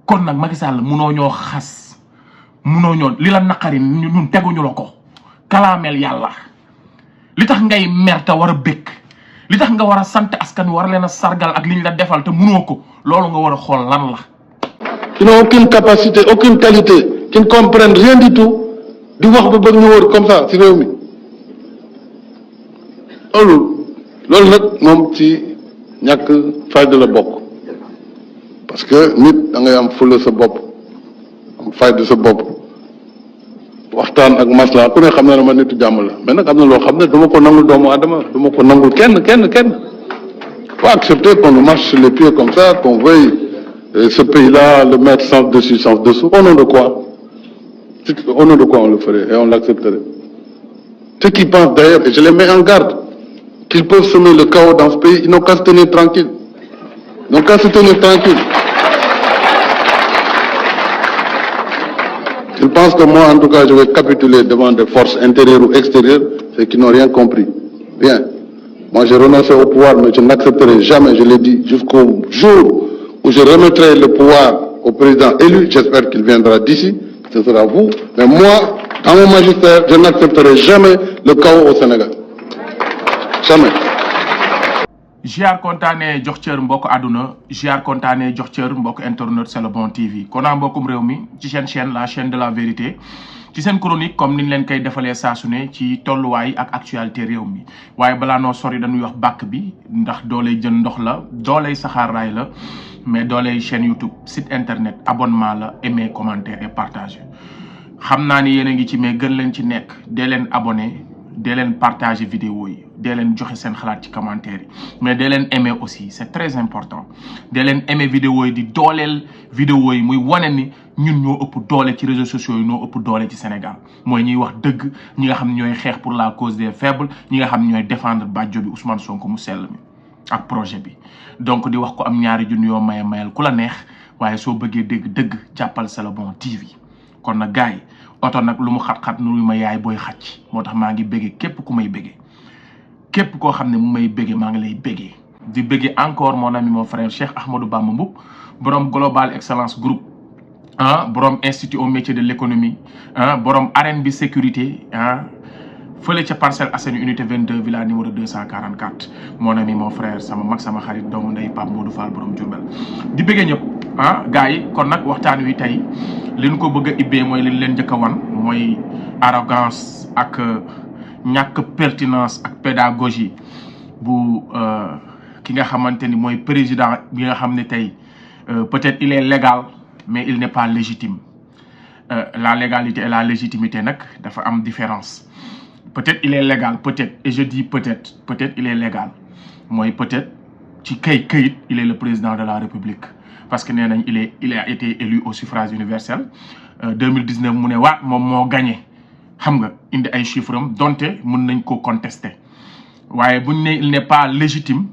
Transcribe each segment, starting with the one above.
kon nag Macky Sall munoo ñoo xas munoo ñoo li la naqari ñun teguñu la ko kalaameel yàlla li tax ngay mer te war a bëgg li tax nga war a sant askan war leen a sargal ak liñ la defal te munoo ko loolu nga war a xool lan la. Qui n'ont aucune capacité, aucune qualité, qui ne comprennent rien du tout, di wax ba bëgg ñu wër comme ça ci réew mi loolu nag moom ci ñàkk fayda la bokk parce que nit da ngay am fulla sa bopp am fayda sa bopp waxtaan ak masla ku ne xam na ne ma nitu jàmm la mais nag am na loo xam ne dama ko nangul doomu adama dama ko nangul kenn faut accepter qu'on nous marche sur les pieds comme ça, qu'on veuille ce pays-là le mettre sens dessus sens dessous. Au nom de quoi on le ferait et on l'accepterait? Ceux qui pensent d'ailleurs, et je les mets en garde, qu'ils peuvent semer le chaos dans ce pays, ils n'ont qu'à se tenir tranquilles. Ils n'ont qu'à se tenir tranquilles. Ils pensent que moi, en tout cas, je vais capituler devant des forces intérieures ou extérieures, c'est qu'ils n'ont rien compris. Rien. Moi, j'ai renoncé au pouvoir, mais je n'accepterai jamais, je l'ai dit, jusqu'au jour où je remettrai le pouvoir au président élu. J'espère qu'il viendra d'ici, que ce sera vous. Mais moi, dans mon magistère, je n'accepterai jamais le chaos au Sénégal. Jamais. Jiar kontaane jox cër mbokk aduna jiar kontaane jox cër mbokk internet c'est le bon TV kon mbokkum réew mi ci chaîne la chaîne de la vérité ci seen chronique comme niñ leen koy defalee saa su ne ci tolluwaay ak actualité réew mi waaye balaa noo sori dañuy wax bàkk bi ndax dooley jën ndox la dooley saxaar raay la mais dooley chaîne YouTube site internet abonnement la aimer commenter et partager xam naa ni yéen a ngi ci mais gën leen ci nekk dee leen abonné dee leen partager vidéo yi dee leen joxe seen xalaat ci commentaire yi mais dee leen aimer aussi c'est très important dee leen aimer vidéo yi di dooleel vidéo yi muy wane ni ñun ñoo ëpp doole ci réseaux sociaux yi ñoo ëpp doole ci Sénégal mooy ñuy wax dëgg ñi nga xam ne ñooy xeex pour la cause des faibles ñi nga xam ne ñooy défendre bàjjo bi Ousmane Sonko mu sell mi ak projet bi donc di wax ko am ñaari junni yoo mayal ku la neex waaye soo bëggee dégg dëgg jàppal C'est le bon TV kon nag gars yi oto nag lu mu xat-xat nu ma yaay booy xacc moo tax maa ngi béggee képp ku may béggee képp koo xam ne mu may béggee maa ngi lay béggee di béggee encore mon ami mon frère Cheikh Ahmadou Bamba Mboup borom Global Excellence Group borom institut au métier de l'économie borom R&B sécurité fële ca Parcelles Assainies unité 22 villa numéro 244 mon ami mon frère sama mag sama xarit doomu ndey Pape Modou Fall borom Diourbel di béggee ñëpp gars yi kon nag waxtaan wi tey li ñu ko bëgg a ibbee mooy li leen njëkk a wan mooy arrogance ak ñàkk pertinence ak pédagogie bu ki nga xamante ni mooy président bi nga xam ne tey peut-être il est légal mais il n'est pas légitime la légalité et la légitimité nag dafa am différence peut-être il est légal peut-être et je dis peut-être il est légal mooy peut-être ci këyit il est le président de la République parce que nee nañ il a été élu au suffrage universel 2019 mu ne waat moom moo gagné xam nga indi ay chiffres am donte mën nañ ko contester waaye buñ ne il n'est pas légitime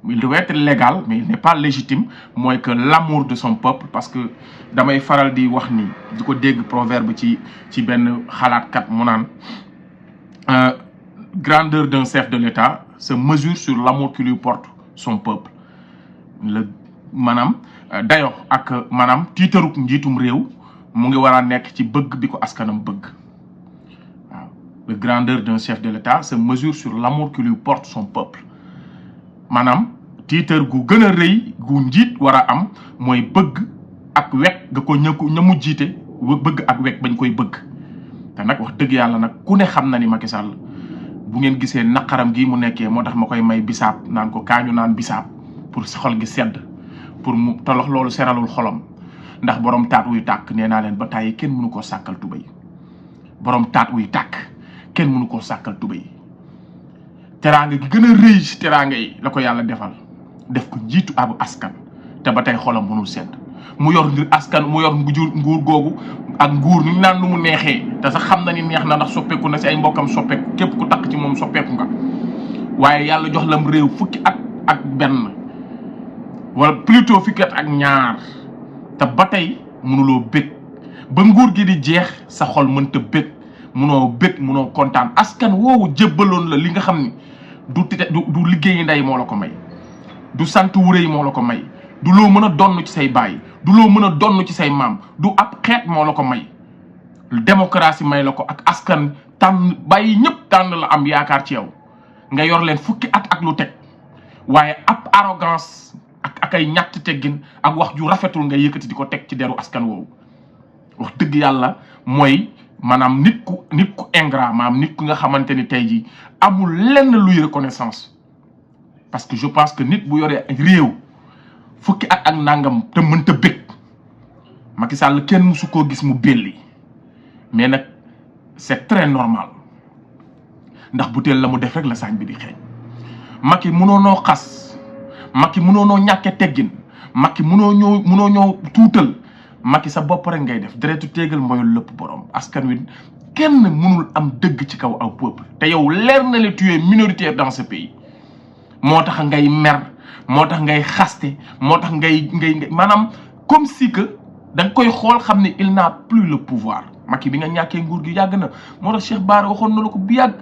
il doit être légal mais il n'est pas légitime mooy que l'amour de son peuple parce que damay faral di wax ni di ko dégg proverbe ci benn xalaatkat mu naan grandeur d'un chef de l'État se mesure sur l'amour que lui porte son peuple maanaam dayo ak maanaam tiitaruk njiitum réew mu ngi war a nekk ci bëgg bi ko askanam bëgg waaw la grandeur d'un chef de l'État se mesure sur l'amour que lui porte son peuple maanaam tiitar gu gën a rëy gu njiit war a am mooy bëgg ak wekk nga ko ñamu jiite bëgg ak wekk bañ koy bëgg te nag wax dëgg yàlla nag ku ne xam na ni Macky Sall bu ngeen gisee naqaram gi mu nekkee moo tax ma koy may bisaab naan ko kaañu naan bisaab pour xol gi sedd pour mu tolox loolu seralul xolam ndax borom taat wuy tàkk nee naa leen ba tàyyi kenn mënu koo sàkkal tubay borom taat wuy tàkk kenn mënu koo sàkkal tubay teraanga gi gën a rëy ci teraanga yi la ko yàlla defal def ko njiitu abu askan te ba tey xolam mënul sedd mu yor ngir askan mu yor nguur googu ak nguur ni naan lu mu neexee te sax xam na ni neex na ndax soppeeku na si ay mbokkam soppeeku képp ku takk ci moom soppeeku nga waaye yàlla jox lam réew fukki at ak benn wala plutôt fukki at ak ñaar te ba tey mënuloo bëgg ba nguur gi di jeex sa xol mënta bëgg mënoo kontaan askan woowu jébbaloon la li nga xam ni du liggéeyi ndey moo la ko may du sant wu rëy moo la ko may du loo mën a donn ci say baay du loo mën a donn ci say maam du ab xeet moo la ko may démocratie may la ko ak askan tànn bàyyi ñëpp tànn la am yaakaar ci yow nga yor leen fukki at ak lu teg waaye ab arrogance ak ay ñàtt teggin ak wax ju rafetul nga yëkkati di ko teg ci deru askan woowu wax dëgg yàlla mooy maanaam nit ku ingrat maanaam nit ku nga xamante ni tey jii amul lenn luy reconnaissance parce que je pense que nit bu yoree réew fukki at ak nangam te mënta bëgg Macky Sall kenn musu koo gis mu belli mais nag c'est très normal ndax butéel la mu def rek la saañ bi di xeeñ Macky mënoo noo xas Macky mënoo noo ñàkke teggin Macky mënoo ñoo tuutal Macky sa bopp rek ngay def deretu téegal mooyul lépp borom askan wi kenn mënul am dëgg ci kaw aw peuple te yow leer na le tu es minoritaire dans ce pays moo tax ngay mer moo tax ngay xaste moo tax ngay maanaam comme si que da nga koy xool xam ne il n'a plus le pouvoir Macky bi nga ñàkkee nguur gi yàgg na moo tax Cheikh Bara waxoon na la ko bu yàgg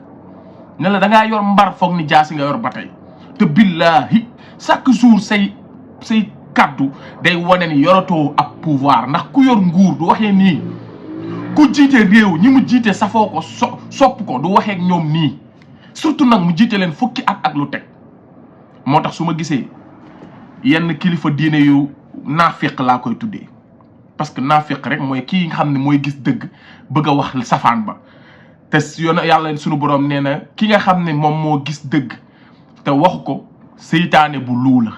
ne la da ngaa yor mbar foog ni jaasi nga yor ba tey te billahi chaque jour say kaddu day wane ni yoratoo ab pouvoir ndax ku yor nguur du waxee nii ku jiite réew ñi mu jiite safoo ko sopp ko du waxee ak ñoom nii surtout nag mu jiite leen fukki at ak lu teg moo tax su ma gisee yenn kilifa diine yu naafiq laa koy tuddee parce que naafiq rek mooy kii nga xam ne mooy gis dëgg bëgg a wax safaan ba te yoon yàlla sunu borom nee na ki nga xam ne moom moo gis dëgg te waxu ko seytaane bu luu la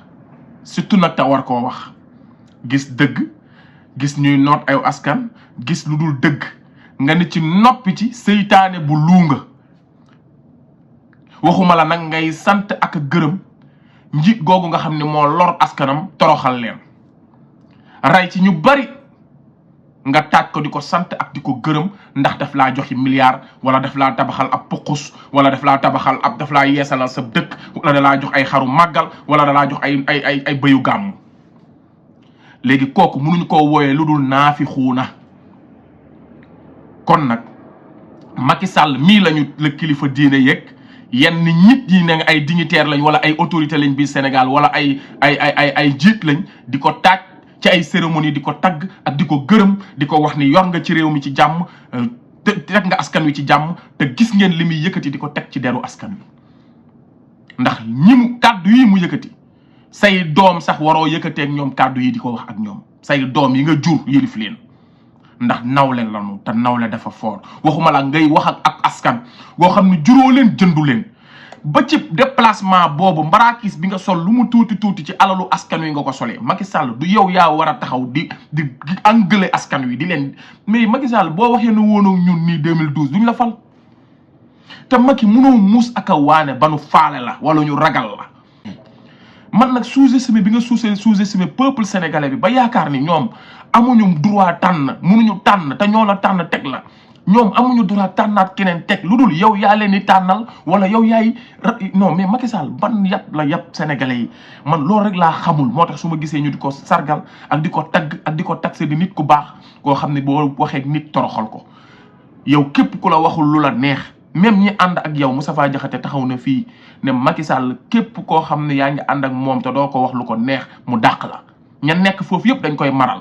surtout nag te war koo wax gis dëgg gis ñuy noot ay askan gis lu dul dëgg nga ni ci noppi ci seytaane bu luu nga waxuma la nag ngay sant ak gërëm njiit googu nga xam ne moo lor askanam toroxal leen ray ci ñu bari nga taaj ko di ko sant ak di ko gërëm ndax daf laa joxi milliard wala daf laa tabaxal ab puqus wala daf laa tabaxal ab daf laa yeesalal sa dëkk wala da laa jox ay xaru màggal wala da laa jox ay bëyu gàmmu léegi kooku mënuñu koo wooyee lu dul naafi xuuna kon nag Macky Sall mii la kilifa diine yeeg yenn nit yi ne ay dignitaire lañ wala ay autorité lañ biir Sénégal wala ay jiit lañ di ko taaj ci ay cérémonie di ko tagg ak di ko gërëm di ko wax ni yor nga ci réew mi ci jàmm te teg nga askan wi ci jàmm te gis ngeen li muy yëkkati di ko teg ci deru askan wi ndax kàddu yi mu yëkkati say doom sax waroo yëkkatee ak ñoom kàddu yi di ko wax ak ñoom say doom yi nga jur yëlif leen ndax nawle lanu te nawle dafa fort waxuma la ngay wax ak askan boo xam ne juróo leen jëndu leen ba ci déplacement boobu mbarakis bi nga sol lu mu tuuti ci alalu askan wi nga ko solee Macky Sall du yow yaa war a taxaw di engueuler askan wi di leen mais Macky Sall boo waxee ne woonoo ñun nii 2012 duñ la fal te Macky mënoo muus ak a waane ba nu faale la wala ñu ragal la man nag sous-estimé bi nga sous-estimé peuple sénégalais bi ba yaakaar ni ñoom amuñu droit tànn mënuñu tànn te ñoo la tànn teg la ñoom amuñu droit tànnaat keneen teg lu dul yow yaa leen di tànnal wala yow yaay non mais Macky Sall ban yàpp la yàpp sénégalais yi man loolu rek laa xamul moo tax su ma gisee ñu di ko sargal ak di ko tagg ak di ko taxé di nit ku baax koo xam ne boo waxee nit toroxal ko yow képp ku la waxul lu la neex même ñi ànd ak yow Moustapha Diakhaté taxaw na fii ne Macky Sall képp koo xam ne yaa ngi ànd ak moom te doo ko wax lu ko neex mu dàq la ña nekk foofu yëpp dañ koy maral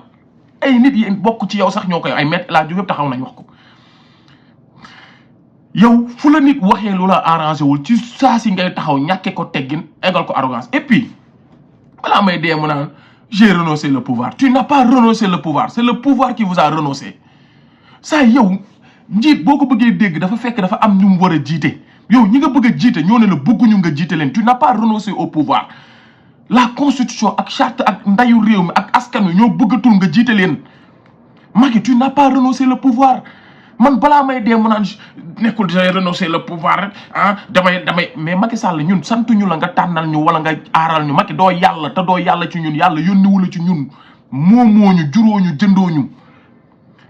ay nit yi bokk ci yow sax ñoo koy ay maître la yëpp taxaw nañ wax ko yow fu la nit waxee lu la arrangé wul ci saa si ngay taxaw ñàkkee ko teggin égal ko arrogance et puis balaa may dee mu naan j'ai renoncé le pouvoir tu n'as pas renoncé le pouvoir c'est le pouvoir qui vous a renoncé saa yow njiit boo ko bëggee dégg dafa fekk dafa am ñu mu war a jiite yow ñi nga bëgg a jiite ñoo ne la bëgguñu nga jiite leen tu n'as pas renoncé au pouvoir la constitution ak charte ak ndayu réew mi ak askan wi ñoo bëggatul nga jiite leen Macky tu n'as pas renoncé le pouvoir man balaa may dee mu naan nekkul j'ai renoncé le pouvoir damay mais Macky Sall ñun santuñu la nga tànnal ñu wala nga aaral ñu Macky doo yàlla te doo yàlla ci ñun yàlla yónniwu la ci ñun moomooñu juróoñu jëndooñu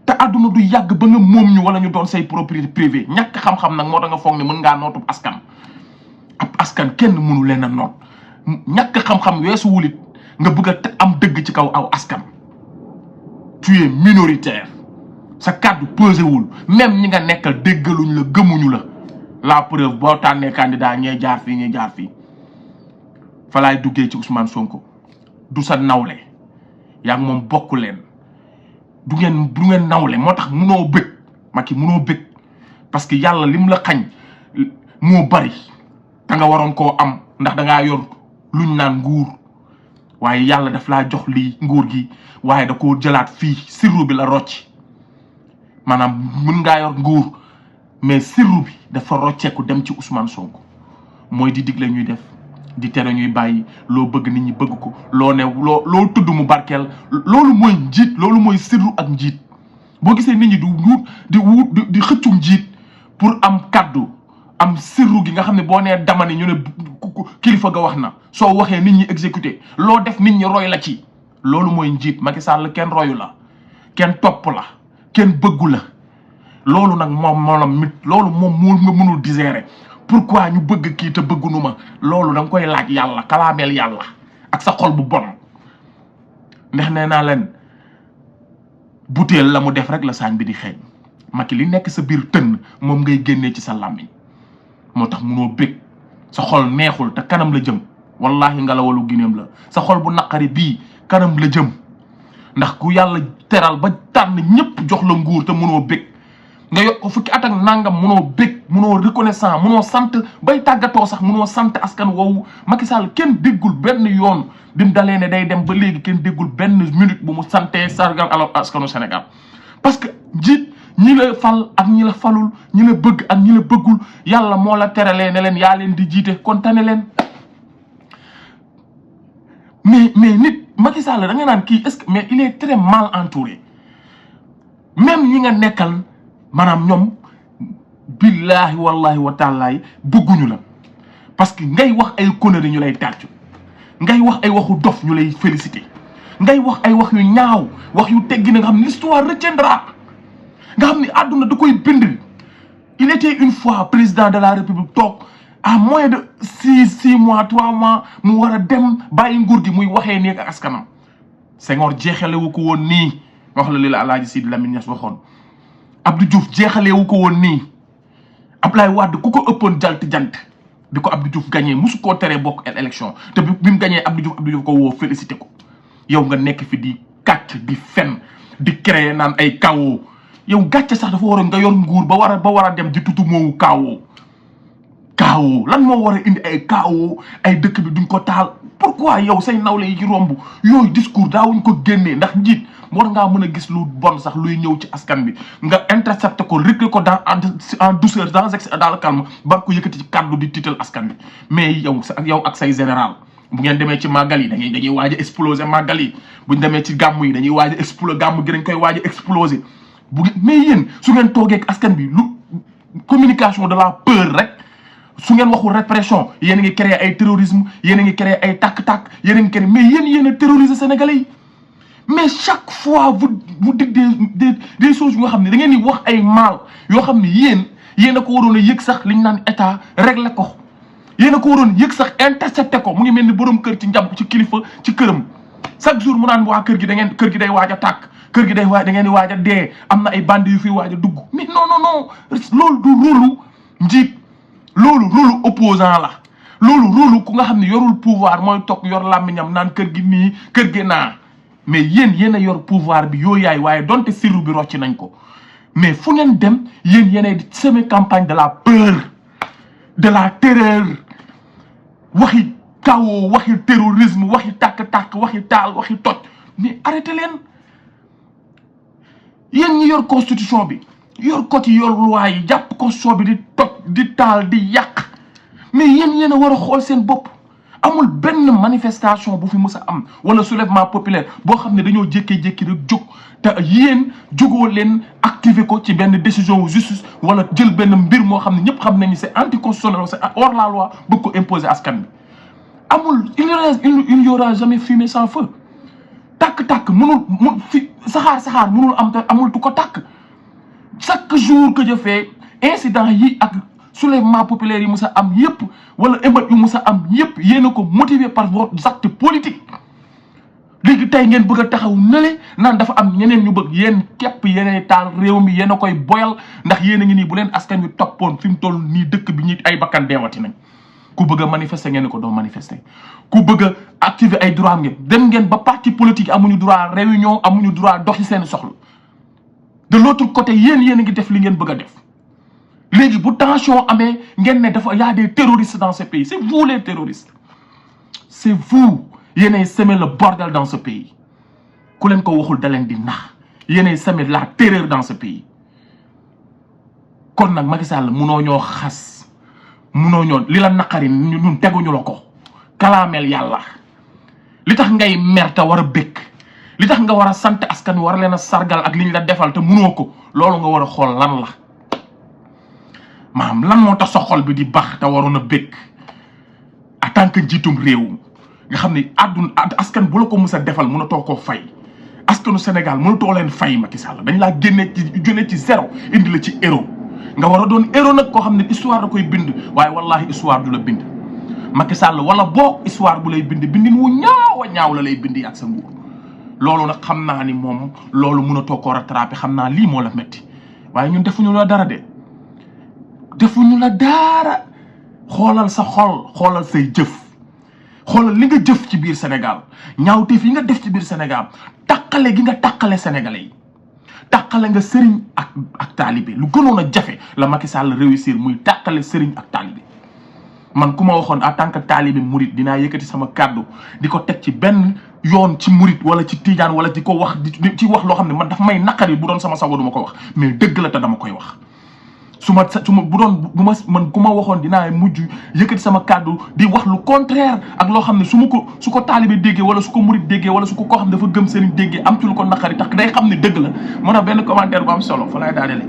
te àdduna du yàgg ba nga moom ñu wala ñu doon say propriété privée ñàkk xam-xam nag moo tax nga foog ne mën ngaa nootub askan ab askan kenn mënu leen a noot ñàkk xam-xam weesu wulit nga bëgg a am dëgg ci kaw aw askan tu es minoritaire sa kàddu pesé wul même ñi nga nekkal déggaluñ la gëmuñu la preuve boo tànnee candidat ñee jaar fii ñee jaar fii fa laay duggee ci Ousmane Sonko du sa nawle yaa moom bokku leen du ngeen nawle moo tax munoo bëgg Macky munoo bëgg parce que yàlla lim la xañ moo bari da nga waroon koo am ndax da ngaa yor luñ naan nguur waaye yàlla daf laa jox lii nguur gi waaye da koo jëlaat fii sirru bi la rocc maanaam mën ngaa yor nguur mais sirru bi dafa rocceeku dem ci Ousmane Sonko mooy di digle ñuy def di tere ñuy bàyyi loo bëgg nit ñi bëgg ko loo ne loo tudd mu barkeel loolu mooy njiit loolu mooy sirru ak njiit boo gisee nit ñi di xëccu njiit pour am kaddu am sirru gi nga xam ne boo nee dama ne ñu ne kilifa ga wax na soo waxee nit ñi exécuté loo def nit ñi roy la ci loolu mooy njiit Macky Sall kenn royu la kenn topp la kenn bëggu la loolu nag loolu moom nga mënul digérer pourquoi ñu bëgg kii te bëggunu ma loolu da nga koy laaj yàlla kalaameel yàlla ak sa xol bu bon ndax nee naa leen butéel la mu def rek la saañ bi di xeeñ Macky li nekk sa biir tënn moom ngay génnee ci sa làmmiñ moo tax munoo bëgg sa xol neexul te kanam la jëm wallahi ngelawalu gineem la sa xol bu naqari bii kanam la jëm ndax ku yàlla teral ba tànn ñëpp jox la nguur te munoo bëgg nga yokk ko fukki at ak nangam munoo bëgg munoo reconnaissant munoo sant bay tàggatoo sax munoo sant askan woowu Macky Sall kenn déggul benn yoon bi mu dalee ne day dem ba léegi kenn déggul benn minute bu mu santee sargal ala askanu Sénégal parce que njiit ñi la fal ak ñi la falul ñi la bëgg ak ñi la bëggul yàlla moo la teralee ne leen yaa leen di jiite kon tane leen mais nit Macky Sall da nga naan kii est-ce que mais il est très mal entouré même ñi nga nekkal maanaam ñoom billahi wallahi wa taalaay bëgguñu la parce que ngay wax ay conneries ñu lay tàccu ngay wax ay waxu dof ñu lay féliciter ngay wax ay wax yu ñaaw wax yu teggi na nga xam ne l'histoire retiendra nga xam ne àdduna da koy bind il était une fois président de la république toog à moins de 6 mois 3 mois mu war a dem bàyyi nguur gi muy waxee nii ak askanam Senghor jeexalewu ko woon nii wax la Lila Alaaji Sidy Lamine Niass waxoon Abdou Diouf jeexalewu ko woon nii Ablaye Wade ku ko ëppoon jant bi ko Abdou Diouf gagné musu koo teree bokk élection te bi mu gagné Abdou Diouf ko woo félicité ko yow nga nekk fi di kàcc di fen di créer naan ay kawoo yow gàcce sax dafa waroon nga yor nguur ba war a dem di tutu moowu kaawoo lan moo war a indi ay kaawoo ay dëkk bi duñ ko taal pourquoi yow say nawle yi ci romb yooyu discours daawuñ ko génnee ndax njiit war ngaa mën a gis lu bon sax luy ñëw ci askan bi nga intercepté ko réglé ko en douceur dans le calme ba ko yëkkati ci kàddu di tiital askan bi mais yow ak say général bu ngeen demee ci màggal yi dañuy waaj a exploser màggal yi buñ demee ci gàmm yi dañuy waaj a exploser gàmm gi dañ koy waaj a exploser mais yéen su ngeen toogee ak askan bi lu communication de la peur rek su ngeen waxul répression yéen a ngi créer ay terrorisme yéen a ngi créer ay tàkk-tàkk yéen a ngi créer mais yéen a terroriser sénégalais yi mais chaque fois vous dites des choses yoo xam ne da ngeen di wax ay mal yoo xam ne yéen a ko waroon a yëg sax liñ naan état régler ko yéen a ko waroon yëg sax intercepté ko mu ngi mel ni borom kër ci njab ci kilifa ci këram chaque jour mu naan waa kër gi kër gi day waaj a tàkk kër gi da ngeen di waaj a dee am na ay bandi yu fiy waaj a dugg mais non loolu du rôlu njiit loolu rôlu opposant la loolu rôlu ku nga xam ne yorul pouvoir mooy toog yor làmmiñam naan kër gi nii kër gi naa mais yéen a yor pouvoir bi yooyu yaay waaye donte sirru bi rocci nañ ko mais fu ngeen dem yéenay di semer campagne de la peur de la terreur waxi kawoo waxi terrorisme waxi tàkk-tàkk waxi taal waxi toj mais arrêté leen yéen ñi yor constitution bi yor code yi yor loi yi jàpp constitution bi di toj di taal di yàq mais yéen a war a xool seen bopp amul benn manifestation bu fi mës a am wala soulèvement populaire boo xam ne dañoo jékkee-jékki rek jóg te yéen jógoo leen activer ko ci benn décision wu justice wala jël benn mbir moo xam ne ñëpp xam nañu c'est anticonstitutionnel c'est hors la loi bëgg ko imposer askan bi amul il y aura jamais fumée sans feu tàkk-tàkk saxaar mënul am te amul tu ko tàkk chaque jour que je fais incident yi ak soulèvement populaire yi musa am yépp wala émeute yu musa am yépp yéen a ko motivé par vos actes politiques léegi tey ngeen bëgg a taxaw nale naan dafa am ñeneen ñu bëgg yéen képp yéenay taal réew mi yéen a koy boyal ndax yéen a ngi nii bu leen askan wi toppoon fi mu toll nii dëkk bi ñi ay bakkan deewati nañ ku bëgg manifester ngeen ko do manifester ku bëgg activer ay droit ngeen dem ngeen ba parti politique amuñu droit réunion amuñu droit doxi seen soxla de l'autre côté yeen ngi def li ngeen bëgg def légui bu tension amé ngeen ne dafa y a des terroristes dans ce pays c'est vous les terroristes c'est vous yéenay semer le bordel dans ce pays ku leen ko waxul da leen di nax yéenay semer la terreur dans ce pays kon nak Macky Sall mëno ñoo xass mëno ñoo li la naqari ñun teguñu la ko kalaamel yàlla li tax ngay merta war a bëgg li tax nga war a sant askan war leen a sargal ak liñ la defal te mënoo ko loolu nga war a xool lan la maam lan moo tax sa xol bi di bax te waroon a bëgg en tant que njiitum réew nga xam ne askan bu la ko mës a defal mënatoo koo fay askanu Sénégal mënatoo leen fay Macky Sall dañ laa génne ci zéro indi la ci héros nga war a doon héros nag koo xam ne histoire da koy bind waaye wallahi histoire du la bind Macky Sall wala boog histoire bu lay bind bindin wu ñaaw la lay bindi ak sa nguur loolu nag xam naa ni moom loolu mënatoo koo rattrapé xam naa lii moo la metti waaye ñun defuñu la dara de defuñu la dara xoolal sa xol xoolal say jëf xoolal li nga jëf ci biir Sénégal ñaawteef yi nga def ci biir Sénégal takkale gi nga takkale sénégalais yi takkale nga sëriñ ak taalibe lu gënoon a jafe la Macky Sall réussir muy takkale sëriñ ak taalibe man ku ma waxoon en tant que taalibe murit dinaa yëkkati sama kàddu di ko teg ci benn yoon ci murit wala ci tijaan wala di ko wax ci wax loo xam ne man daf may naqari bu doon sama sago du ma ko wax mais dëgg la te dama koy wax su ma bu doon bu ma man ku ma waxoon dinaa mujj yëkkati sama kàddu di wax lu contraire ak loo xam ne su ko taalibe déggee wala su ko murit déggee wala su ko koo xam ne dafa gëm sëriñ déggee am ci lu ko naqari tax day xam ne dëgg la moo tax benn commentaire bu am solo fa laay daanele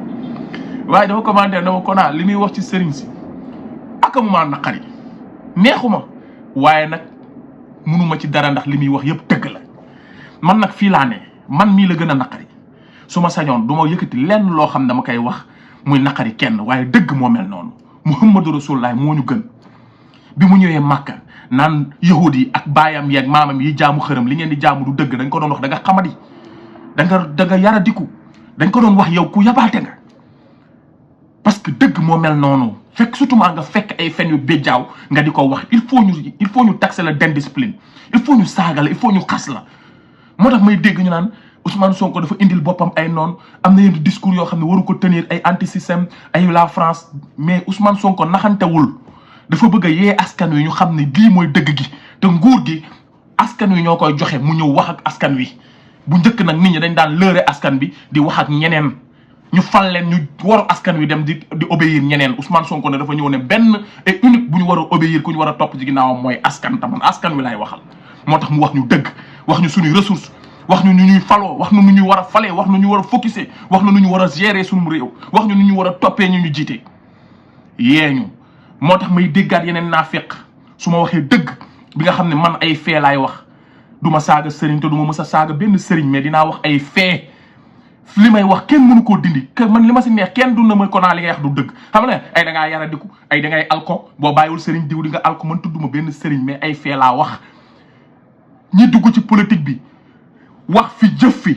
waaye dafa commentaire dama ko naa li muy wax ci sëriñ si akamuma naqari neexuma waaye nag mënuma ci dara ndax li muy wax yëpp dëgg la man nag fii laa ne man mii la gën a naqari su ma sañoon du ma yëkkati lenn loo xam dama koy wax muy naqari kenn waaye dëgg moo mel noonu Muhammadu Rasulullah moo ñu gën bi mu ñëwee Màkka naan yahud yi ak baayam yeeg maamam yi jaamu xërëm li ngeen di jaamu du dëgg dañ ko doon wax da nga xamadi da nga yaradiku dañ ko doon wax yow ku yabaate nga parce que dëgg moo mel noonu fekk surtout maa nga fekk ay fen yu béjjaaw nga di ko wax il faut ñu taxer la d'indiscipline il faut ñu saaga la il faut ñu xas la moo tax may dégg ñu naan Ousmane Sonko dafa indil boppam ay noon am na yenn discours yoo xam ne waru ko tenir ay anti système ay la France mais Ousmane Sonko naxantewul dafa bëgg a yee askan wi ñu xam ne lii mooy dëgg gi te nguur gi askan wi ñoo koy joxe mu ñëw wax ak askan wi bu njëkk nag nit ñi dañ daan lëre askan bi di wax ak ñeneen ñu fal leen ñu waru askan wi dem di obéir ñeneen Ousmane Sonko ne dafa ñëw ne benn et unique bu ñu war a obéir ku ñu war a topp ci ginnaawam mooy askan taman askan wi lay waxal moo tax mu wax ñu dëgg wax ñu suñuy ressource wax ñu nu ñuy faloo wax ñu nu ñuy war a falee wax ñu ñu war a focuser wax ñu nu ñu war a gérer suñu réew wax ñu nu ñu war a toppee ñu jiite yeeñu moo tax may déggaat yeneen naafeq su ma waxee dëgg bi nga xam ne man ay fee laay wax du ma saaga sëriñ te du ma mës a saaga benn sëriñ mais dinaa wax ay fee li may wax kenn mënu koo dindi man li ma si neex kenn du na ma ko naa li ngay wax du dëgg xam nga ay da ngaa yaradiku ay da ngay alko boo bàyyiwul sëriñ diw di nga alko man tudduma benn sëriñ mais ay fee laa wax ñi dugg ci politique bi wax fi jëf fi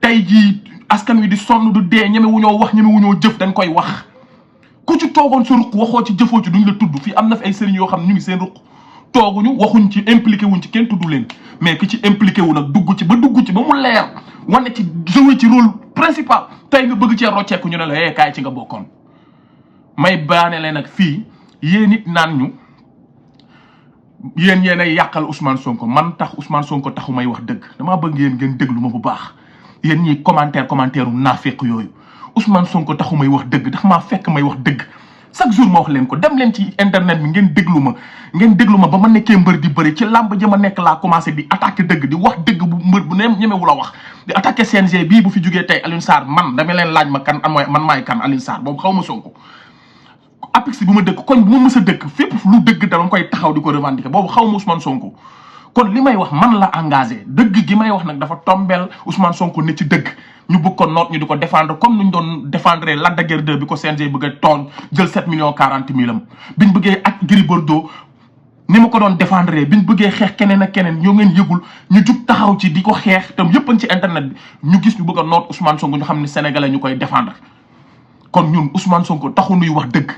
tey jii askan wi di sonn du dee ñeme wu ñoo wax ñeme wu ñoo jëf dañ koy wax ku ci toogoon sa ruq waxoo ci jëfoo ci duñ la tudd fii am na fi ay sëriñ yoo xam ne ñu ngi seen ruq tooguñu waxuñ ci impliqué wuñ ci kenn tudd leen mais ki ci impliqué wu nag dugg ci ba mu leer wane ci joué ci rôle principal tey nga bëgg cee rocceeku ñu ne la kaay ci nga bokkoon may baane leen nag fii yéen it naan ñu yéen ay yàqal Ousmane Sonko man tax Ousmane Sonko taxu may wax dëgg damaa bëgg yéen ngeen déglu ma bu baax yéen ñi commentaire u naafeq yooyu Ousmane Sonko taxu may wax dëgg dafa maa fekk may wax dëgg chaque jour ma wax leen ko dem leen ci internet bi ngeen déglu ma ba ma nekkee mbër di bëri ci làmb ji ma nekk laa commencé di attaquer dëgg di wax dëgg bu mbër bu ñemewu la wax di attaquer CNG bii bu fi jógee tey Alioune Sarr man dama leen laaj ma kan man maay kan Alioune Sarr boobu xaw ma Sonko apix bu ma dëkk koñ bu ma mës a dëkk fépp lu dëgg dama koy taxaw di ko revendiquer boobu xaw ma Ousmane Sonko kon li may wax man la engagé dëgg gi may wax nag dafa tombeel Ousmane Sonko ne ci dëgg ñu bëgg ko noot ñu di ko défendre comme nuñ doon défendre Lac de Guiers 2 bi ko CNG bëgg a tooñ jël 7 millions 40 mille am biñ bëggee ak Gris Bordeaux ni ma ko doon défendre biñ bëggee xeex keneen ak keneen ñoo ngeen yëgul ñu jug taxaw ci di ko xeex tam yëppan ci internet bi ñu gis ñu bëgg a noot Ousmane Sonko ñu xam ne sénégalais ñu koy défendre kon ñun Ousmane Sonko taxu nuy wax dëgg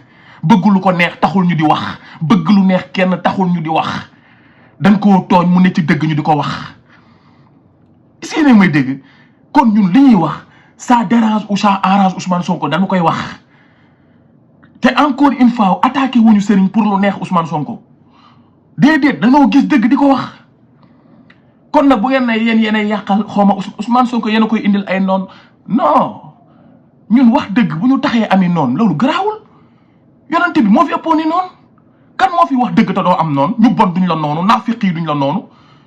bëgg lu ko neex taxul ñu di wax bëgg lu neex kenn taxul ñu di wax dañ koo tooñ mu ne ci dëgg ñu di ko wax est-ce que may dégg kon ñun li ñuy wax ça dérange ou ça arrange Ousmane Sonko dañu koy wax te encore une fois attaqué wuñu sëriñ pour lu neex Ousmane Sonko déedéet dañoo gis dëgg di ko wax kon nag bu ngeen ne yéen a yàqal xawma Ousmane Sonko yéen a koy indil ay noon non ñun wax dëgg bu ñu taxee ami noonu loolu garaawul yonent bi moo fi ëppoon ni noonu kan moo fi wax dëgg te doo am noonu ñu bon duñ la noonu naafiq yi duñ la noonu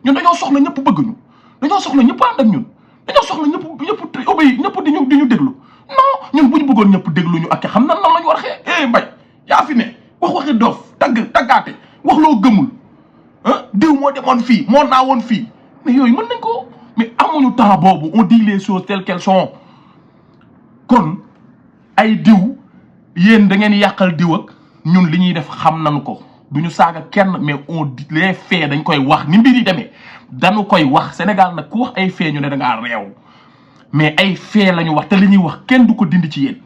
ñun dañoo soxla ñëpp bëgg ñu dañoo soxla ñëpp ànd ak ñun dañoo soxla ñëpp obéi ñëpp di ñu déglu non ñun bu ñu bëggoon ñëpp déglu ñu ak xam nan la ñu war a xee mbay yaa fi ne waxi doof taggaate wax loo gëmul diw moo demoon fii moo naawoon fii mais yooyu mën nañ ko mais amuñu temps boobu on dit les choses telles qu'elles sont kon ay diw yéen da ngeen yàqal diw ak ñun li ñuy def xam nañu ko duñu saaga kenn mais on dit les faits dañ koy wax ni mbir yi demee dañu koy wax Sénégal nag ku wax ay faits ñu ne da ngaa réew mais ay faits la ñu wax te li ñuy wax kenn du ko dindi ci yéen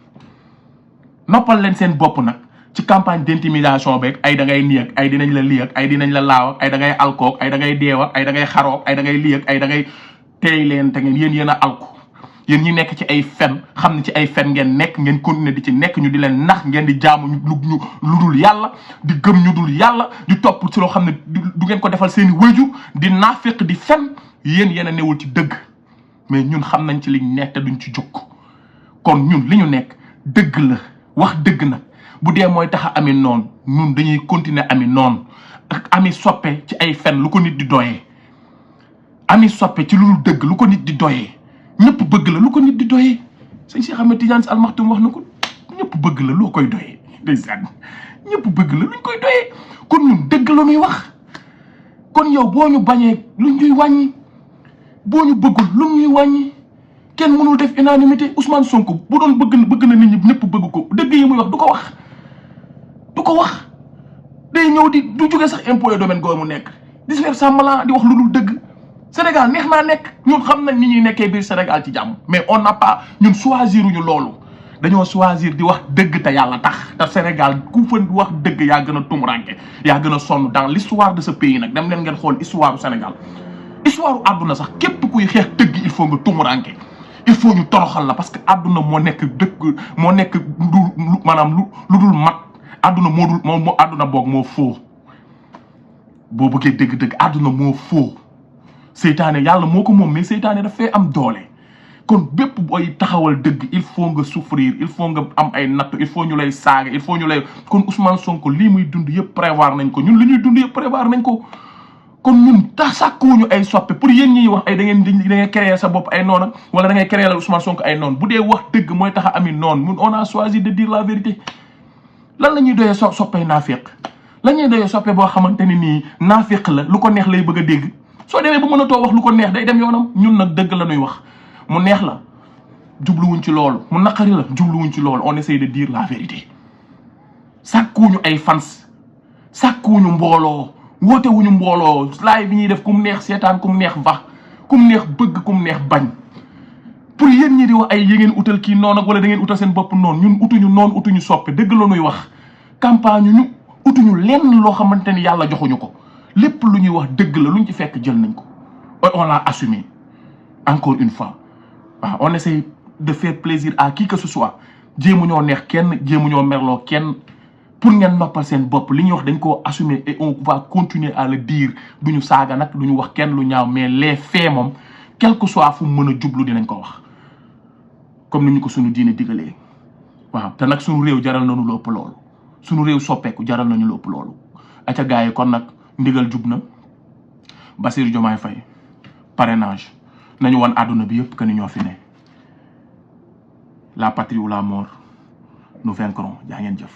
noppal leen seen bopp nag ci campagne d'intimidation beeg ay da ngay nii ak ay dinañ la lii ak ay dinañ la laaw ak ay da ngay alkoog ay da ngay deew ak ay da ngay xaroog ay da ngay lii ak ay da ngay teey leen te ngeen yéen a alko yéen ñi nekk ci ay fen xam ne ci ay fen ngeen nekk ngeen continuer di ci nekk ñu di leen nax ngeen di jaamu lu dul yàlla di gëm ñu dul yàlla di topp ci loo xam ne du ngeen ko defal seeni wëju di naafiq di fen yéen a newul ci dëgg mais ñun xam nañ ci liñ nekk te duñ ci jóg kon ñun li ñu nekk dëgg la wax dëgg nag bu dee mooy tax a ami noonu ñun dañuy continuer ami noonu ak ami soppe ci ay fen lu ko nit di doyee ami soppe ci lu dul dëgg lu ko nit di doyee ñëpp bëgg la lu ko nit di doyee sëñ Cheikh Ahmed Tidiane Al Maktoum wax na ko ñëpp bëgg la loo koy doyee ndeysaan ñëpp bëgg la luñ koy doyee kon ñun dëgg la ñuy wax kon yow boo ñu bañee luñ ñuy wàññi boo ñu bëggul lu ñuy wàññi kenn mënul def unanimité Ousmane Sonko bu doon bëgg na nit ñi ñëpp bëgg ko dëgg yi muy wax du ko wax day ñëw du jóge sax impôt domaine gooy mu nekk di faire semblant di wax lu dul dëgg Sénégal neex naa nekk ñun xam nañ ni ñuy nekkee biir Sénégal ci jàmm mais on n'a pas ñun choisiruñu loolu dañoo choisir di wax dëgg te yàlla tax te Sénégal ku fa wax dëgg yaa gën a tumuranke yaa gën a sonn dans l'histoire de ce pays nag dem leen ngeen xool histoire du Sénégal histoire u àdduna sax képp kuy xeex dëgg il faut nga tumuranke il faut ñu toroxal la parce que àdduna moo nekk dëgg moo nekk maanaam lu dul mat àdduna moo àdduna boog moo foo boo bëggee dëgg-dëgg àdduna moo foo seytaane yàlla moo ko moom mais seytaane dafay am doole kon bépp booy taxawal dëgg il faut nga souffrir il faut nga am ay nattu il faut ñu lay saaga il faut ñu lay kon Ousmane Sonko lii muy dund yëpp prévoir nañ ko ñun li ñuy dund yëpp prévoir nañ ko kon ñun tax sàkkuwuñu ay soppe pour yéen ñiy wax ay da ngay créer sa bopp ay noon wala da ngay créer la Ousmane Sonko ay noon bu dee wax dëgg mooy tax a ami noonu mun on a choisi de dire la vérité lan la ñuy doyee soppee naafiq la ñuy doyee soppe boo xamante ni nii naafiq la lu ko neex lay bëgg a dégg soo demee ba mën a too wax lu ko neex day dem yoonam ñun nag dëgg la ñuy wax mu neex la jubluwuñ ci loolu mu naqari la jubluwuñ ci loolu on essaie de dire la vérité sàkkuwuñu ay fans sàkkuwuñu mbooloo wootewuñu mbooloo live bi ñuy def kum neex seetaan kum neex wax kum neex bëgg kum neex bañ pour yéen ñi di wax ay yéngeen utal kii noonu ak wala da ngeen utal seen bopp noonu ñun utuñu noonu utuñu soppe dëgg la ñuy wax campagne ñu utuñu lenn loo xamante ni yàlla joxuñu ko lépp lu ñuy wax dëgg la luñ ci fekk jël nañ ko on l'a assumé encore une fois waaw on essaie de faire plaisir à qui que ce soit jéemuñoo neex kenn jéemuñoo merloo kenn pour ngeen noppal seen bopp li ñuy wax dañ koo assumer et on va continuer à le dire duñu saaga nag duñu wax kenn lu ñaaw mais les faits moom quel que soit fu mu mën a jublu dinañ ko wax comme ni ñu ko suñu diine digalee waaw te nag suñu réew jaral nañu lu ëpp loolu suñu réew soppeeku jaral nañu lu ëpp loolu aca gars yi kon nag ndigal jub na Bassirou Diomaye Faye parrainage nañu wan àdduna bi yëpp que ni ñoo fi ne la patrie ou la mort nous vaincrons jaa ngeen jëf